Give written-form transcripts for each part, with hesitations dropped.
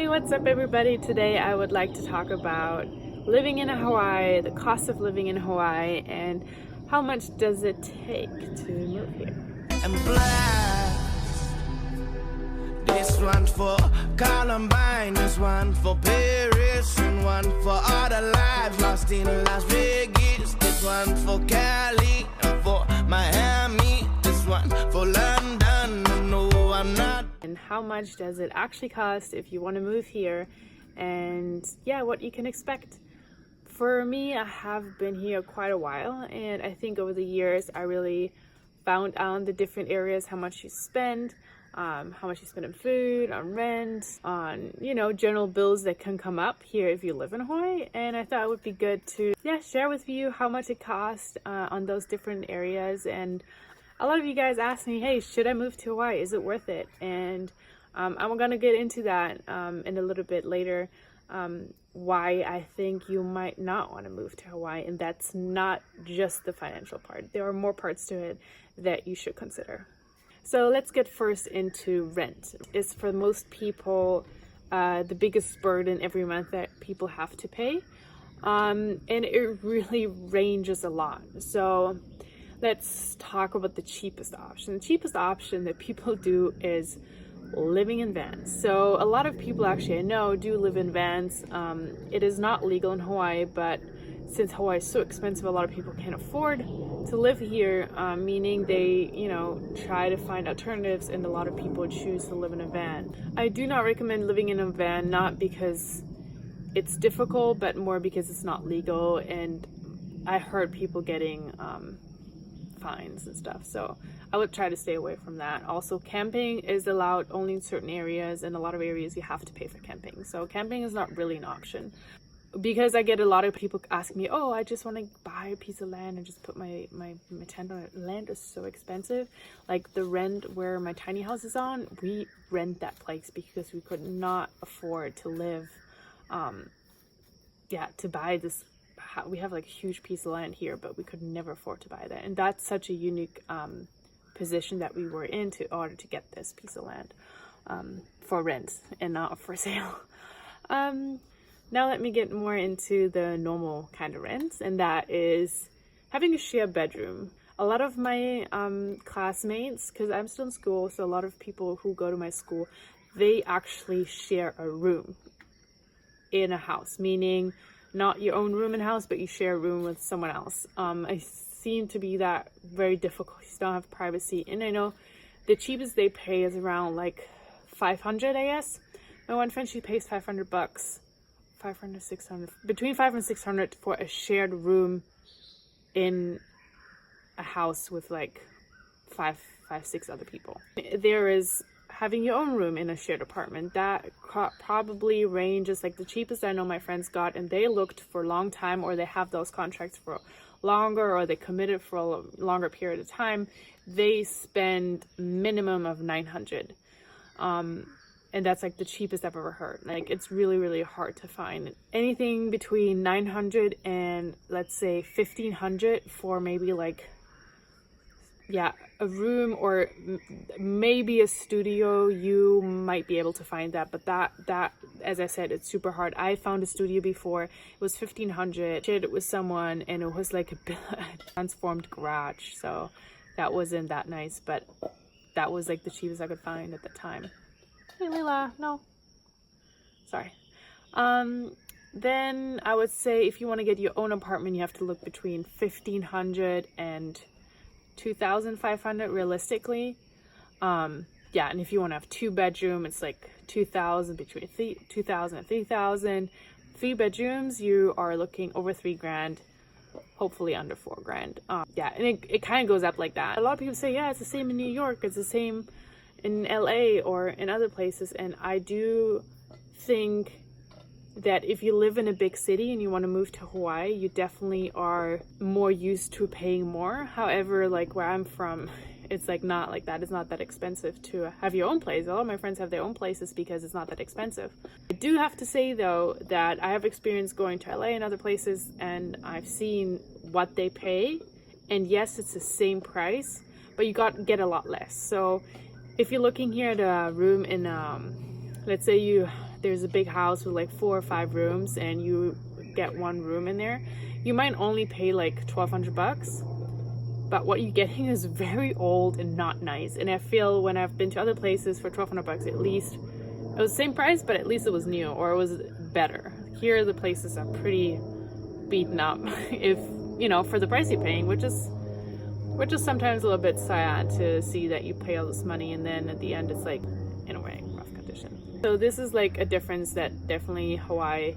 Hey, what's up everybody? Today I would like to talk about living in Hawaii, the cost of living in Hawaii, and how much does it take to move here. And blast. This one for Columbine, this one for Paris, and one for all the lives lost in Las Vegas. This one for Cali and for Miami. This one for London. No, I'm not. And how much does it actually cost if you want to move here, and yeah, what you can expect. For me, I have been here quite a while, and I think over the years I really found out the different areas, how much you spend, how much you spend on food, on rent, on, you know, general bills that can come up here if you live in Hawaii. And I thought it would be good to share with you how much it costs on those different areas. And a lot of you guys ask me, hey, should I move to Hawaii? Is it worth it? And I'm gonna get into that in a little bit later, why I think you might not want to move to Hawaii. And that's not just the financial part. There are more parts to it that you should consider. So let's get first into rent. It's for most people the biggest burden every month that people have to pay. And it really ranges a lot. So let's talk about the cheapest option. The cheapest option that people do is living in vans. So a lot of people actually I know do live in vans. It is not legal in Hawaii, but since Hawaii is so expensive, a lot of people can't afford to live here, meaning they, you know, try to find alternatives, and a lot of people choose to live in a van. I do not recommend living in a van, not because it's difficult, but more because it's not legal, and I heard people getting fines and stuff, so I would try to stay away from that. Also, camping is allowed only in certain areas, and a lot of areas you have to pay for camping, so camping is not really an option. Because I get a lot of people ask me, oh, I just want to buy a piece of land and just put my tent on it. Land is so expensive. Like the rent where my tiny house is on, we rent that place because we could not afford to live, to buy this. We have like a huge piece of land here, but we could never afford to buy that. And that's such a unique position that we were in to order to get this piece of land for rent and not for sale. Now let me get more into the normal kind of rents, and that is having a shared bedroom. A lot of my classmates, because I'm still in school, so a lot of people who go to my school, they actually share a room in a house, meaning not your own room in a house, but you share a room with someone else. I seem to be that very difficult. You don't have privacy, and I know the cheapest they pay is around like 500, I guess. My one friend, she pays $500, 500, 600, between 500 and 600 for a shared room in a house with like five, six other people. There is having your own room in a shared apartment. That probably ranges, like the cheapest I know my friends got, and they looked for a long time, or they have those contracts for longer, or they committed for a longer period of time. They spend minimum of 900. And that's like the cheapest I've ever heard. Like it's really, really hard to find anything between 900 and let's say 1500 for maybe like, a room or maybe a studio. You might be able to find that, but that as I said, it's super hard. I found a studio before. It was 1500. Shared it with someone, and it was like a transformed garage, so that wasn't that nice, but that was like the cheapest I could find at the time. Hey Lila, no. Sorry. Then I would say if you want to get your own apartment, you have to look between 1500 and 2500 realistically. And if you want to have 2-bedroom, it's like 2000, between 2000 and 3000. 3 bedrooms, you are looking over $3,000, hopefully under $4,000. And it kind of goes up like that. A lot of people say, yeah, it's the same in New York, it's the same in LA or in other places, and I do think that if you live in a big city and you want to move to Hawaii, you definitely are more used to paying more. However, like where I'm from, it's like not like that. It's not that expensive to have your own place. A lot of my friends have their own places because it's not that expensive. I do have to say though that I have experience going to LA and other places, and I've seen what they pay, and yes, it's the same price, but you get a lot less. So if you're looking here at a room in let's say you there's a big house with like 4 or 5 rooms and you get one room in there, you might only pay like $1,200, but what you're getting is very old and not nice. And I feel when I've been to other places for $1,200, at least it was the same price, but at least it was new or it was better. Here the places are pretty beaten up, if you know, for the price you're paying, which is sometimes a little bit sad to see that you pay all this money and then at the end it's like, in a way, rough condition. So this is like a difference that definitely Hawaii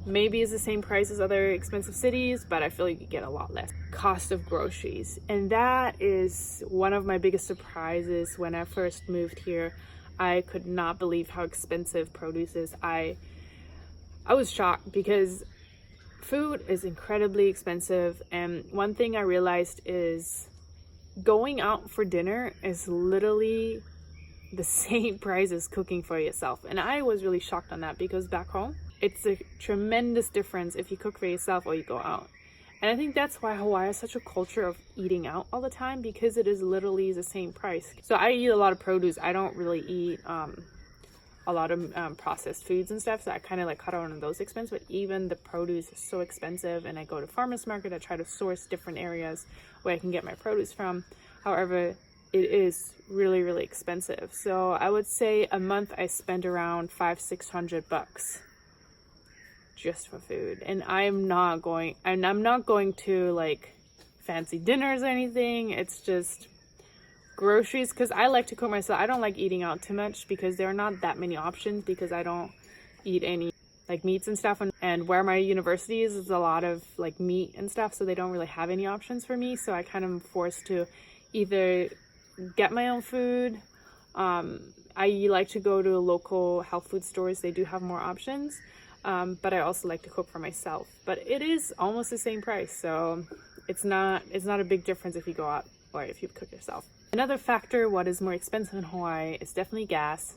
maybe is the same price as other expensive cities, but I feel like you get a lot less. Cost of groceries, and that is one of my biggest surprises. When I first moved here, I could not believe how expensive produce is. I was shocked because food is incredibly expensive, and one thing I realized is going out for dinner is literally the same price as cooking for yourself. And I was really shocked on that because back home it's a tremendous difference if you cook for yourself or you go out. And I think that's why Hawaii has such a culture of eating out all the time, because it is literally the same price. So I eat a lot of produce. I don't really eat a lot of processed foods and stuff, so I kind of like cut out on those expenses. But even the produce is so expensive, and I go to farmers market. I try to source different areas where I can get my produce from. However, it is really, really expensive. So I would say a month I spend around $500-600 just for food. And I'm not going to like fancy dinners or anything. It's just groceries, because I like to cook myself. I don't like eating out too much because there are not that many options, because I don't eat any like meats and stuff, and where my university is a lot of like meat and stuff, so they don't really have any options for me. So I kind of am forced to either get my own food. I like to go to local health food stores. They do have more options. But I also like to cook for myself. But it is almost the same price, so it's not a big difference if you go out or if you cook yourself. Another factor, what is more expensive in Hawaii, is definitely gas.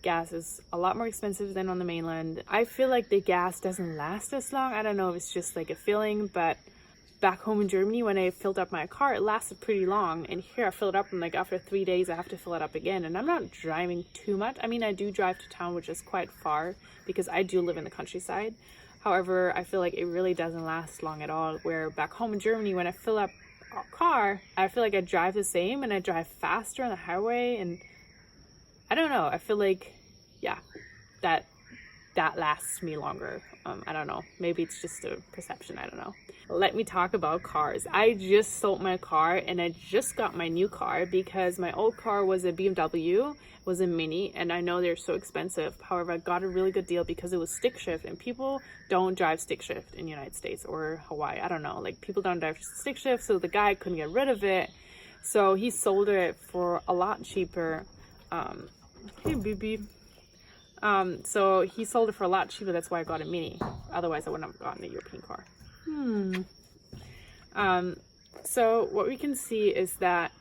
Gas is a lot more expensive than on the mainland. I feel like the gas doesn't last as long. I don't know if it's just like a feeling, but back home in Germany, when I filled up my car, it lasted pretty long. And here I fill it up, and like after 3 days, I have to fill it up again. And I'm not driving too much. I mean, I do drive to town, which is quite far because I do live in the countryside. However, I feel like it really doesn't last long at all. Where back home in Germany, when I fill up a car, I feel like I drive the same and I drive faster on the highway. And I don't know. I feel like, yeah, that lasts me longer. I don't know. Maybe it's just a perception. I don't know. Let me talk about cars. I just sold my car and I just got my new car because my old car was a BMW, was a Mini, and I know they're so expensive. However, I got a really good deal because it was stick shift, and people don't drive stick shift in the United States or Hawaii. I don't know. Like, people don't drive stick shift, so the guy couldn't get rid of it. So he sold it for a lot cheaper. Hey, baby. So he sold it for a lot cheaper. That's why I got a Mini. Otherwise, I wouldn't have gotten a European car. So what we can see is that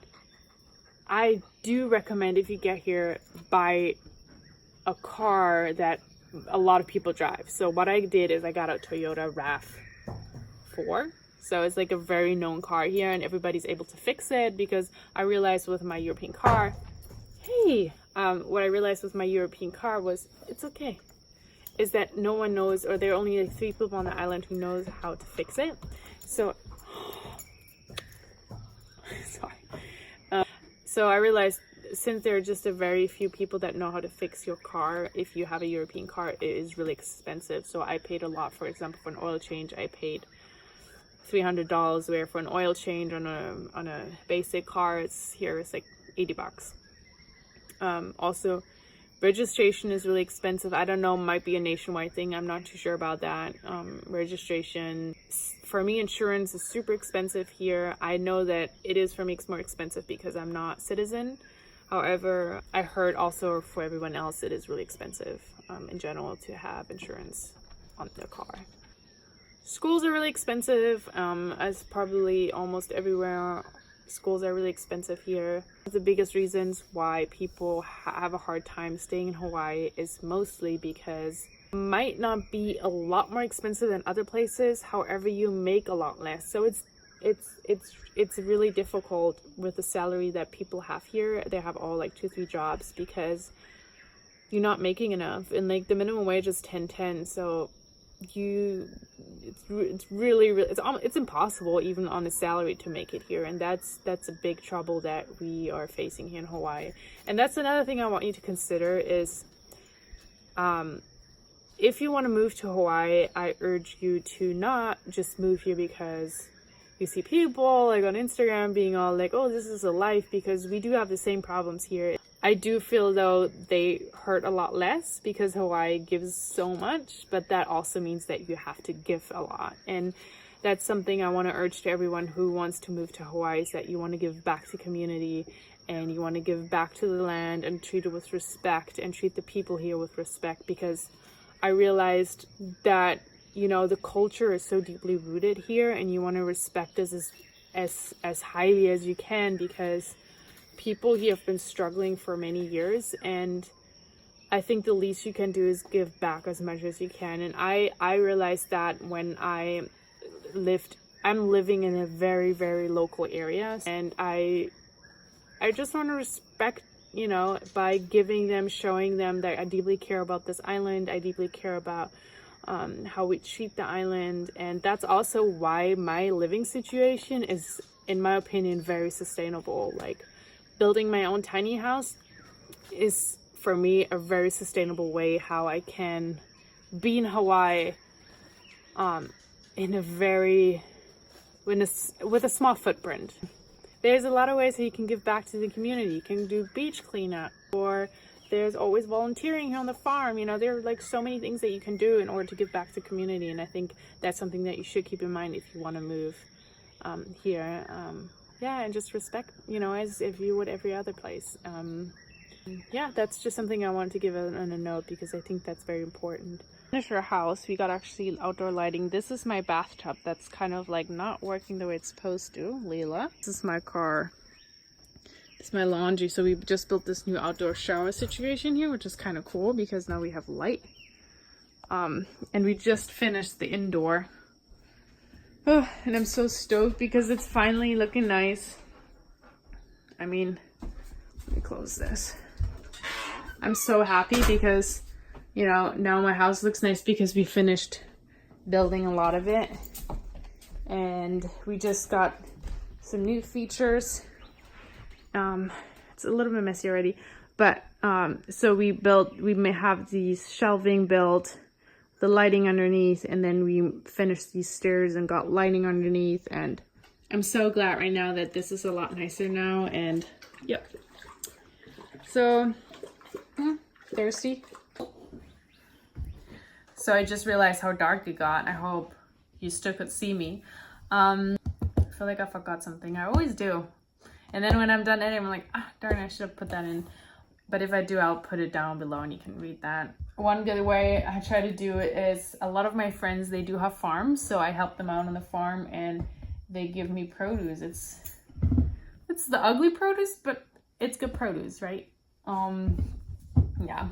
I do recommend, if you get here, buy a car that a lot of people drive. So what I did is I got a Toyota RAV4. So it's like a very known car here, and everybody's able to fix it, because I realized with my European car, what I realized with my European car was, it's okay, is that no one knows, or there are only like 3 people on the island who knows how to fix it. So, sorry. So I realized, since there are just a very few people that know how to fix your car, if you have a European car, it is really expensive. So I paid a lot. For example, for an oil change, I paid $300, where for an oil change on a basic car, it's like $80. Also, registration is really expensive. I don't know, might be a nationwide thing. I'm not too sure about that. Registration, for me, insurance is super expensive here. I know that it is, for me, it's more expensive because I'm not citizen. However, I heard also for everyone else, it is really expensive in general to have insurance on their car. Schools are really expensive, as probably almost everywhere. Schools are really expensive here. The biggest reasons why people have a hard time staying in Hawaii is mostly because it might not be a lot more expensive than other places. However, you make a lot less. So it's really difficult with the salary that people have here. They have all like 2-3 jobs, because you're not making enough, and like the minimum wage is 10.10, so it's really it's impossible even on a salary to make it here, and that's a big trouble that we are facing here in Hawaii. And that's another thing I want you to consider is if you want to move to Hawaii, I urge you to not just move here because you see people like on Instagram being all like, oh, this is a life, because we do have the same problems here. I do feel though they hurt a lot less because Hawaii gives so much, but that also means that you have to give a lot. And that's something I want to urge to everyone who wants to move to Hawaii, is that you want to give back to community, and you want to give back to the land and treat it with respect and treat the people here with respect, because I realized that, you know, the culture is so deeply rooted here, and you want to respect us as highly as you can, because people here have been struggling for many years, and I think the least you can do is give back as much as you can. And I realized that when I'm living in a very, very local area, and I just want to respect, you know, by giving them, showing them that I deeply care about this island. I deeply care about how we treat the island. And that's also why my living situation is, in my opinion, very sustainable. Like, building my own tiny house is, for me, a very sustainable way how I can be in Hawaii with a small footprint. There's a lot of ways that you can give back to the community. You can do beach cleanup, or there's always volunteering here on the farm. You know, there are like so many things that you can do in order to give back to the community, and I think that's something that you should keep in mind if you want to move here. Yeah, and just respect, you know, as if you would every other place. Yeah, that's just something I wanted to give on a note, because I think that's very important. Finish our house. We got actually outdoor lighting. This is my bathtub that's kind of like not working the way it's supposed to. Leela. This is my car. This is my laundry. So we just built this new outdoor shower situation here, which is kind of cool because now we have light. And we just finished the indoor. Oh, and I'm so stoked because it's finally looking nice. I mean, let me close this. I'm so happy because, you know, now my house looks nice because we finished building a lot of it. And we just got some new features. It's a little bit messy already, but so we may have these shelving built, the lighting underneath, and then we finished these stairs and got lighting underneath. And I'm so glad right now that this is a lot nicer now. And yep. So thirsty. So I just realized how dark it got. I hope you still could see me. I feel like I forgot something. I always do. And then when I'm done editing, I'm like, ah, darn, I should have put that in. But if I do, I'll put it down below and you can read that. One good way I try to do it is, a lot of my friends, they do have farms. So I help them out on the farm and they give me produce. It's the ugly produce, but it's good produce, right? Yeah.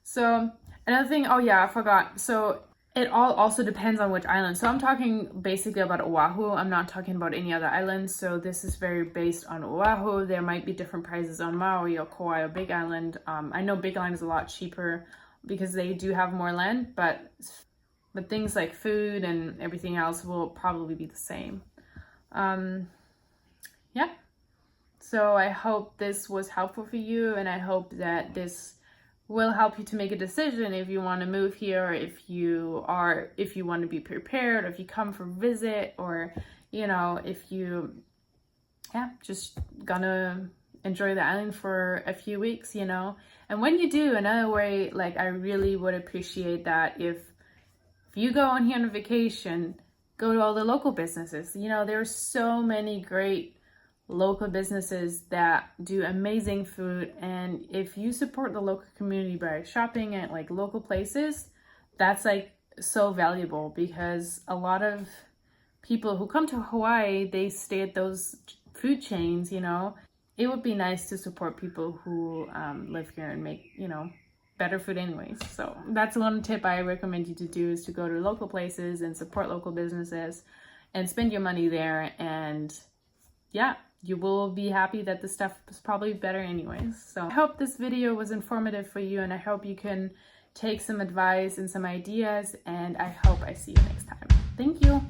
So another thing, oh yeah, I forgot. So it all also depends on which island. So I'm talking basically about Oahu. I'm not talking about any other islands. So this is very based on Oahu. There might be different prices on Maui or Kauai or Big Island. I know Big Island is a lot cheaper because they do have more land, but things like food and everything else will probably be the same. Yeah. So I hope this was helpful for you, and I hope that this will help you to make a decision if you want to move here, or if you want to be prepared, or if you come for a visit, or, you know, if you, just gonna enjoy the island for a few weeks, you know. And when you do, another way, like, I really would appreciate that if you go on here on a vacation, go to all the local businesses. You know, there are so many great local businesses that do amazing food, and if you support the local community by shopping at like local places, that's like so valuable, because a lot of people who come to Hawaii, they stay at those food chains. You know, it would be nice to support people who live here and make, you know, better food anyways. So that's one tip I recommend you to do, is to go to local places and support local businesses and spend your money there. And yeah, you will be happy that the stuff is probably better anyways. So I hope this video was informative for you, and I hope you can take some advice and some ideas, and I hope I see you next time. Thank you.